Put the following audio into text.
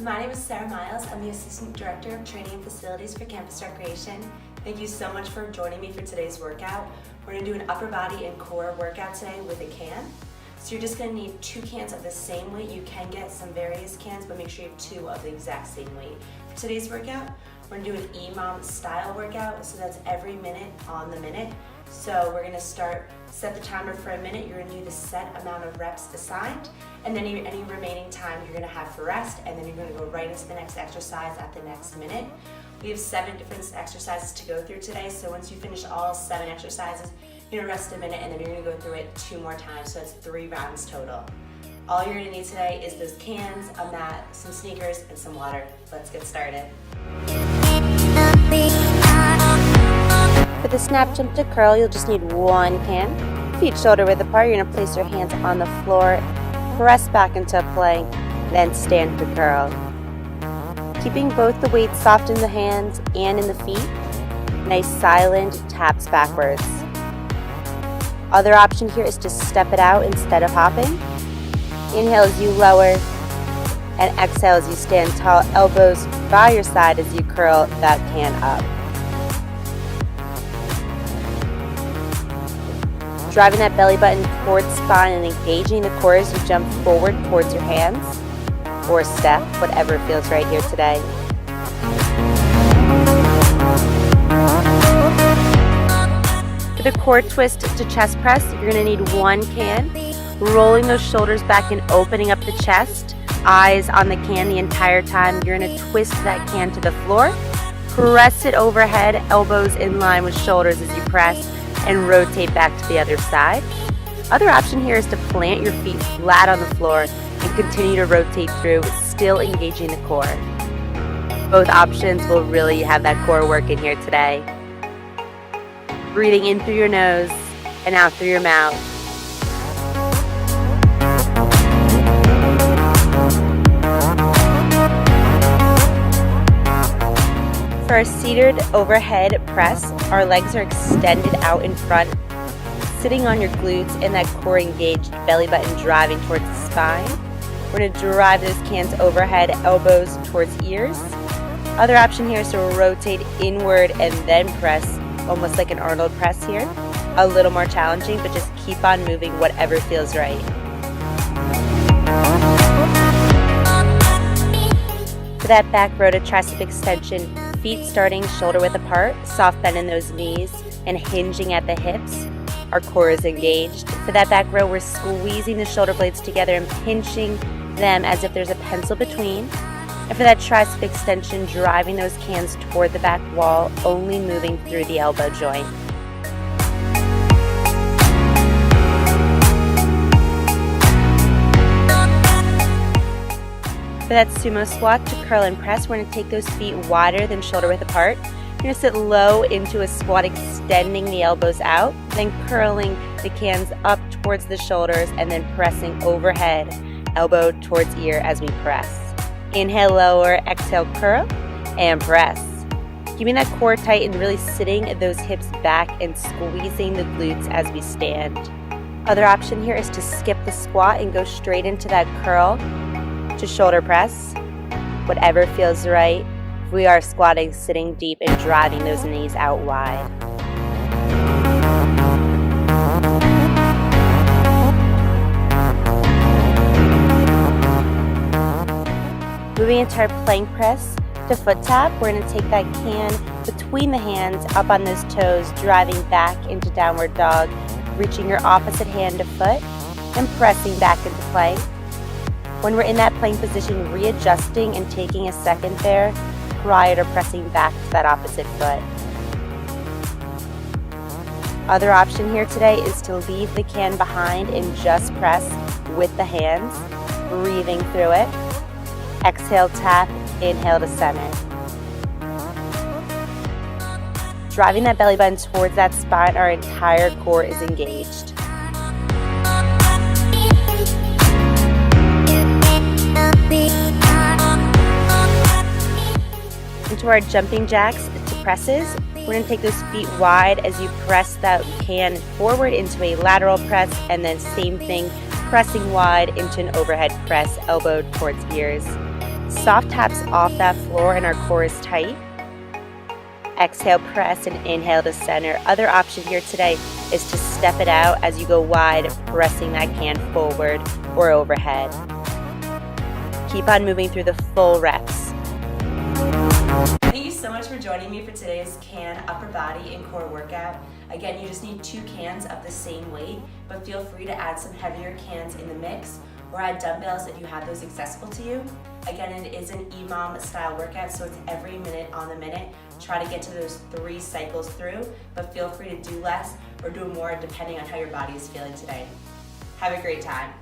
my name is Myles. I'm the Assistant Director of Training and Facilities for Campus Recreation. Thank you so much for joining me for today's workout. We're going to do an upper body and core workout today with a can. So you're just going to need 2 cans of the same weight. You can get some various cans, but make sure you have 2 of the exact same weight. For today's workout, we're going to do an EMOM style workout, so that's every minute on the minute. So we're going to set the timer for a minute. You're going to do the set amount of reps assigned, and then any remaining time you're going to have for rest, and then you're going to go right into the next exercise at the next minute. We have 7 different exercises to go through today, so once you finish all 7 exercises, you're going to rest a minute, and then you're going to go through it 2 more times, so that's 3 rounds total. All you're going to need today is those cans, a mat, some sneakers, and some water. Let's get started. For the snap jump to curl, you'll just need 1 can. Feet shoulder width apart, you're going to place your hands on the floor, press back into a plank, then stand for curl. Keeping both the weights soft in the hands and in the feet, nice silent taps backwards. Other option here is to step it out instead of hopping. Inhale as you lower, and exhale as you stand tall, elbows by your side as you curl that can up. Driving that belly button towards spine and engaging the core as you jump forward towards your hands, or step, whatever feels right here today. For the core twist to chest press, you're going to need 1 can. Rolling those shoulders back and opening up the chest. Eyes on the can the entire time. You're going to twist that can to the floor. Press it overhead, elbows in line with shoulders as you press, and rotate back to the other side. Other option here is to plant your feet flat on the floor and continue to rotate through, still engaging the core. Both options will really have that core work in here today. Breathing in through your nose and out through your mouth. For a seated overhead press, our legs are extended out in front, sitting on your glutes and that core engaged, belly button driving towards the spine. We're going to drive those cans overhead, elbows towards ears. Other option here is to rotate inward and then press, almost like an Arnold press here. A little more challenging, but just keep on moving whatever feels right. For that back row to tricep extension, feet starting shoulder width apart, soft bend in those knees, and hinging at the hips. Our core is engaged. For that back row, we're squeezing the shoulder blades together and pinching them as if there's a pencil between. And for that tricep extension, driving those cans toward the back wall, only moving through the elbow joint. For that sumo squat to curl and press, we're going to take those feet wider than shoulder width apart. You're going to sit low into a squat, extending the elbows out, then curling the cans up towards the shoulders, and then pressing overhead, elbow towards ear as we press. Inhale, lower, exhale, curl, and press. Keeping that core tight and really sitting those hips back and squeezing the glutes as we stand. Other option here is to skip the squat and go straight into that curl to shoulder press, whatever feels right. We are squatting, sitting deep, and driving those knees out wide. Moving into our plank press to foot tap, we're going to take that can between the hands, up on those toes, driving back into downward dog, reaching your opposite hand to foot, and pressing back into plank. When we're in that plank position, readjusting and taking a second there prior to pressing back to that opposite foot. Other option here today is to leave the can behind and just press with the hands, breathing through it. Exhale, tap, inhale to center. Driving that belly button towards that spine, our entire core is engaged. Into our jumping jacks to presses, we're going to take those feet wide as you press that can forward into a lateral press, and then same thing, pressing wide into an overhead press, elbow towards ears. Soft taps off that floor and our core is tight. Exhale, press, and inhale to center. Other option here today is to step it out as you go wide, pressing that can forward or overhead. Keep on moving through the full reps. Thank you so much for joining me for today's can upper body and core workout. Again, you just need 2 cans of the same weight, but feel free to add some heavier cans in the mix or add dumbbells if you have those accessible to you. Again, it is an EMOM style workout, so it's every minute on the minute. Try to get to those 3 cycles through, but feel free to do less or do more depending on how your body is feeling today. Have a great time.